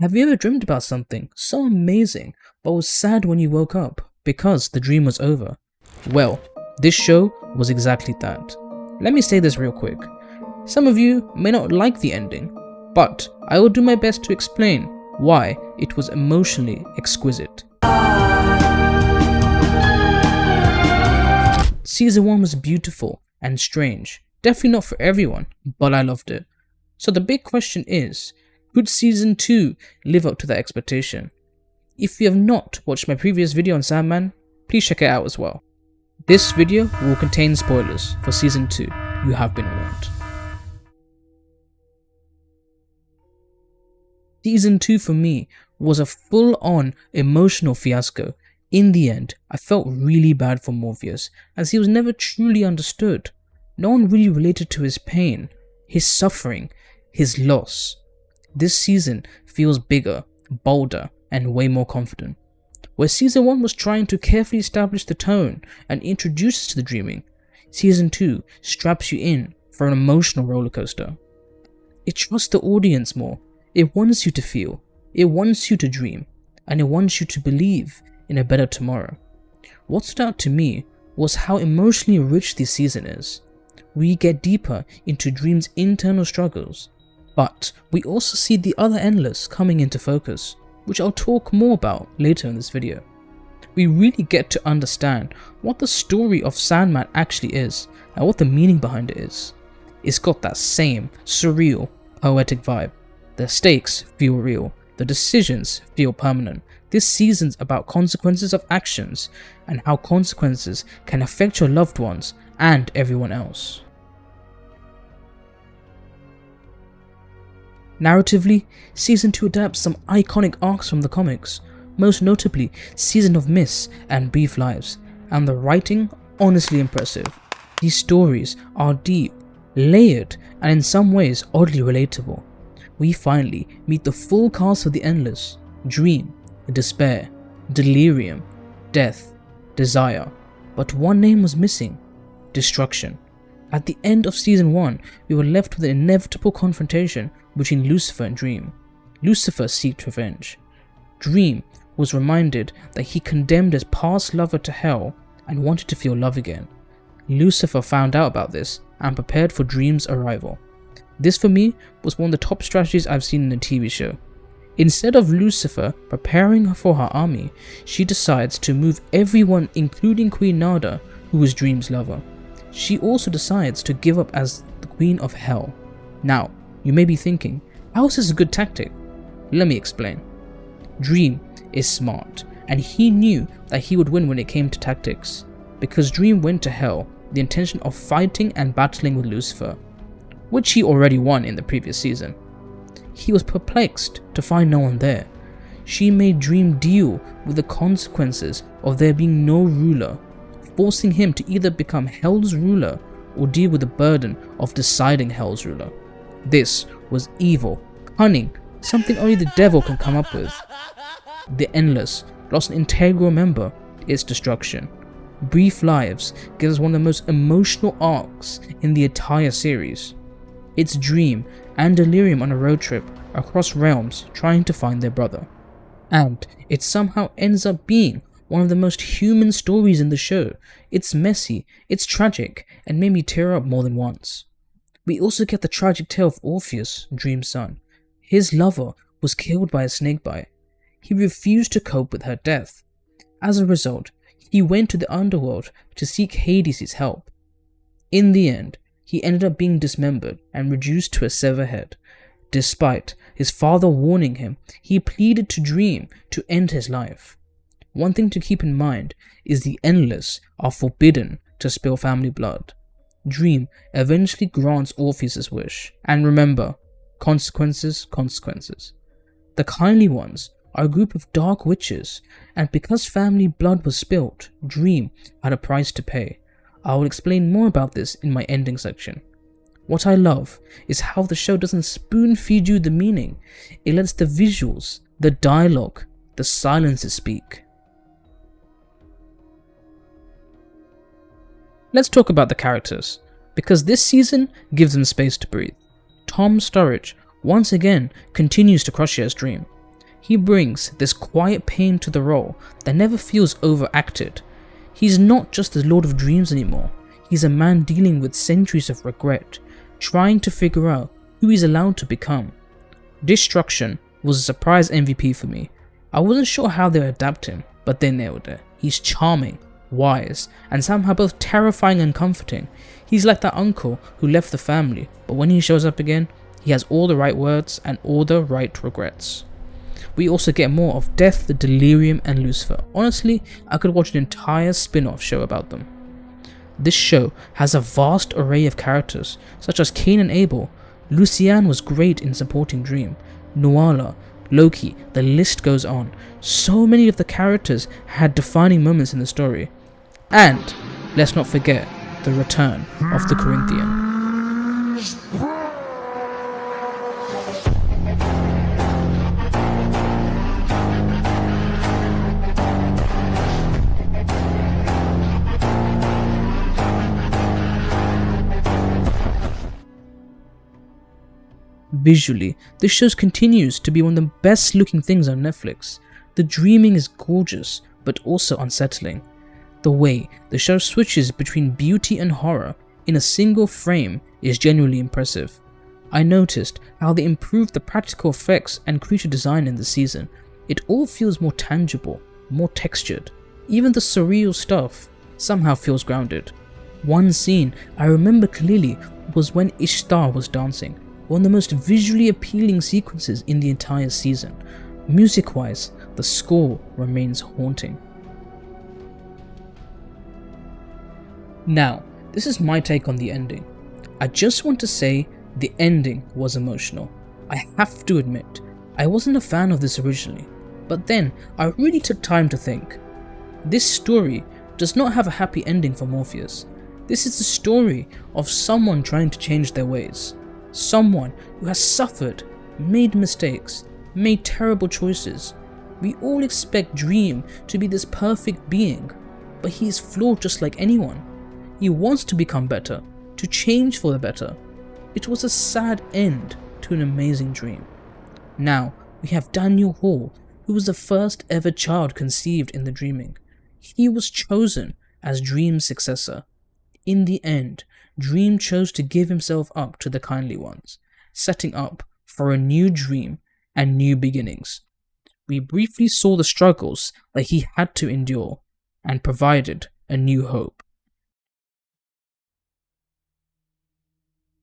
Have you ever dreamed about something so amazing but was sad when you woke up because the dream was over? Well, this show was exactly that. Let me say this real quick. Some of you may not like the ending, but I will do my best to explain why it was emotionally exquisite. Season 1 was beautiful and strange. Definitely not for everyone, but I loved it. So the big question is, could Season 2 live up to that expectation? If you have not watched my previous video on Sandman, please check it out as well. This video will contain spoilers for Season 2, you have been warned. Season 2 for me was a full-on emotional fiasco. In the end, I felt really bad for Morpheus, as he was never truly understood. No one really related to his pain, his suffering, his loss. This season feels bigger, bolder, and way more confident. Where Season 1 was trying to carefully establish the tone and introduce us to the dreaming, Season 2 straps you in for an emotional rollercoaster. It trusts the audience more. It wants you to feel, it wants you to dream, and it wants you to believe in a better tomorrow. What stood out to me was how emotionally rich this season is. We get deeper into Dream's internal struggles, but we also see the other Endless coming into focus, which I'll talk more about later in this video. We really get to understand what the story of Sandman actually is and what the meaning behind it is. It's got that same surreal, poetic vibe. The stakes feel real, the decisions feel permanent. This season's about consequences of actions and how consequences can affect your loved ones and everyone else. Narratively, Season 2 adapts some iconic arcs from the comics, most notably Season of Mist and Brief Lives, and the writing honestly impressive. These stories are deep, layered, and in some ways oddly relatable. We finally meet the full cast of the Endless: Dream, Despair, Delirium, Death, Desire, but one name was missing: Destruction. At the end of Season 1, we were left with an inevitable confrontation between Lucifer and Dream. Lucifer sought revenge. Dream was reminded that he condemned his past lover to hell and wanted to feel love again. Lucifer found out about this and prepared for Dream's arrival. This for me was one of the top strategies I've seen in a TV show. Instead of Lucifer preparing for her army, she decides to move everyone, including Queen Nada, who was Dream's lover. She also decides to give up as the Queen of Hell. Now, you may be thinking, how is this a good tactic? Let me explain. Dream is smart, and he knew that he would win when it came to tactics, because Dream went to Hell with the intention of fighting and battling with Lucifer, which he already won in the previous season. He was perplexed to find no one there. She made Dream deal with the consequences of there being no ruler, forcing him to either become Hell's ruler or deal with the burden of deciding Hell's ruler. This was evil, cunning, something only the devil can come up with. The Endless lost an integral member, its destruction. Brief Lives gives us one of the most emotional arcs in the entire series. It's Dream and Delirium on a road trip across realms trying to find their brother. And it somehow ends up being one of the most human stories in the show. It's messy, it's tragic, and made me tear up more than once. We also get the tragic tale of Orpheus, Dream's son. His lover was killed by a snakebite. He refused to cope with her death. As a result, he went to the underworld to seek Hades' help. In the end, he ended up being dismembered and reduced to a severed head. Despite his father warning him, he pleaded to Dream to end his life. One thing to keep in mind is the Endless are forbidden to spill family blood. Dream eventually grants Orpheus' wish, and remember, consequences, consequences. The Kindly Ones are a group of dark witches, and because family blood was spilt, Dream had a price to pay. I will explain more about this in my ending section. What I love is how the show doesn't spoon feed you the meaning, it lets the visuals, the dialogue, the silences speak. Let's talk about the characters, because this season gives them space to breathe. Tom Sturridge once again continues to crush his Dream. He brings this quiet pain to the role that never feels overacted. He's not just the Lord of Dreams anymore. He's a man dealing with centuries of regret, trying to figure out who he's allowed to become. Destruction was a surprise MVP for me. I wasn't sure how they would adapt him, but they nailed it. He's charming, wise, and somehow both terrifying and comforting. He's like that uncle who left the family, but when he shows up again, he has all the right words and all the right regrets. We also get more of Death, the Delirium, and Lucifer. Honestly, I could watch an entire spin-off show about them. This show has a vast array of characters, such as Cain and Abel. Luciane was great in supporting Dream, Nuala, Loki, the list goes on. So many of the characters had defining moments in the story. And let's not forget the return of the Corinthian. Visually, this show continues to be one of the best looking things on Netflix. The dreaming is gorgeous, but also unsettling. The way the show switches between beauty and horror in a single frame is genuinely impressive. I noticed how they improved the practical effects and creature design in the season. It all feels more tangible, more textured. Even the surreal stuff somehow feels grounded. One scene I remember clearly was when Ishtar was dancing. One of the most visually appealing sequences in the entire season. Music-wise, the score remains haunting. Now, this is my take on the ending. I just want to say the ending was emotional. I have to admit, I wasn't a fan of this originally, but then I really took time to think. This story does not have a happy ending for Morpheus. This is the story of someone trying to change their ways. Someone who has suffered, made mistakes, made terrible choices. We all expect Dream to be this perfect being, but he is flawed just like anyone. He wants to become better, to change for the better. It was a sad end to an amazing dream. Now we have Daniel Hall, who was the first ever child conceived in the dreaming. He was chosen as Dream's successor. In the end, Dream chose to give himself up to the kindly ones, setting up for a new dream and new beginnings. We briefly saw the struggles that he had to endure and provided a new hope.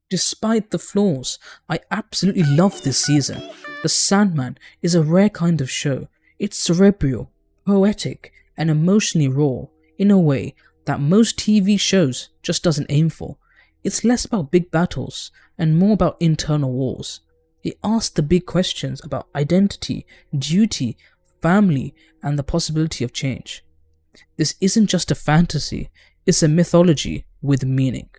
Despite the flaws, I absolutely love this season. The Sandman is a rare kind of show. It's cerebral, poetic, and emotionally raw in a way that most TV shows just doesn't aim for. It's less about big battles and more about internal wars. It asks the big questions about identity, duty, family, and the possibility of change. This isn't just a fantasy, it's a mythology with meaning.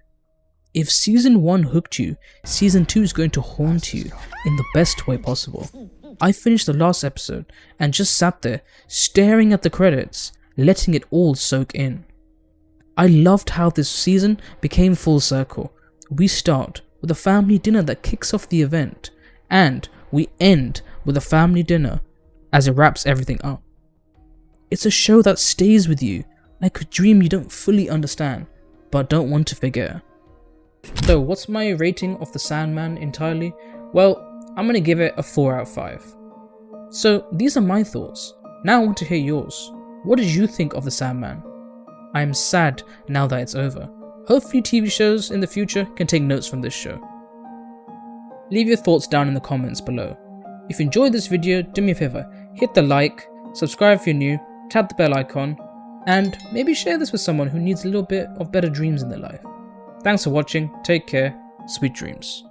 If season 1 hooked you, season 2 is going to haunt you in the best way possible. I finished the last episode and just sat there staring at the credits, letting it all soak in. I loved how this season became full circle. We start with a family dinner that kicks off the event, and we end with a family dinner as it wraps everything up. It's a show that stays with you, like a dream you don't fully understand, but don't want to forget. So what's my rating of the Sandman entirely? Well, I'm gonna give it a 4 out of 5. So these are my thoughts. Now I want to hear yours. What did you think of the Sandman? I am sad now that it's over. Hopefully TV shows in the future can take notes from this show. Leave your thoughts down in the comments below. If you enjoyed this video, do me a favor, hit the like, subscribe if you're new, tap the bell icon, and maybe share this with someone who needs a little bit of better dreams in their life. Thanks for watching, take care, sweet dreams.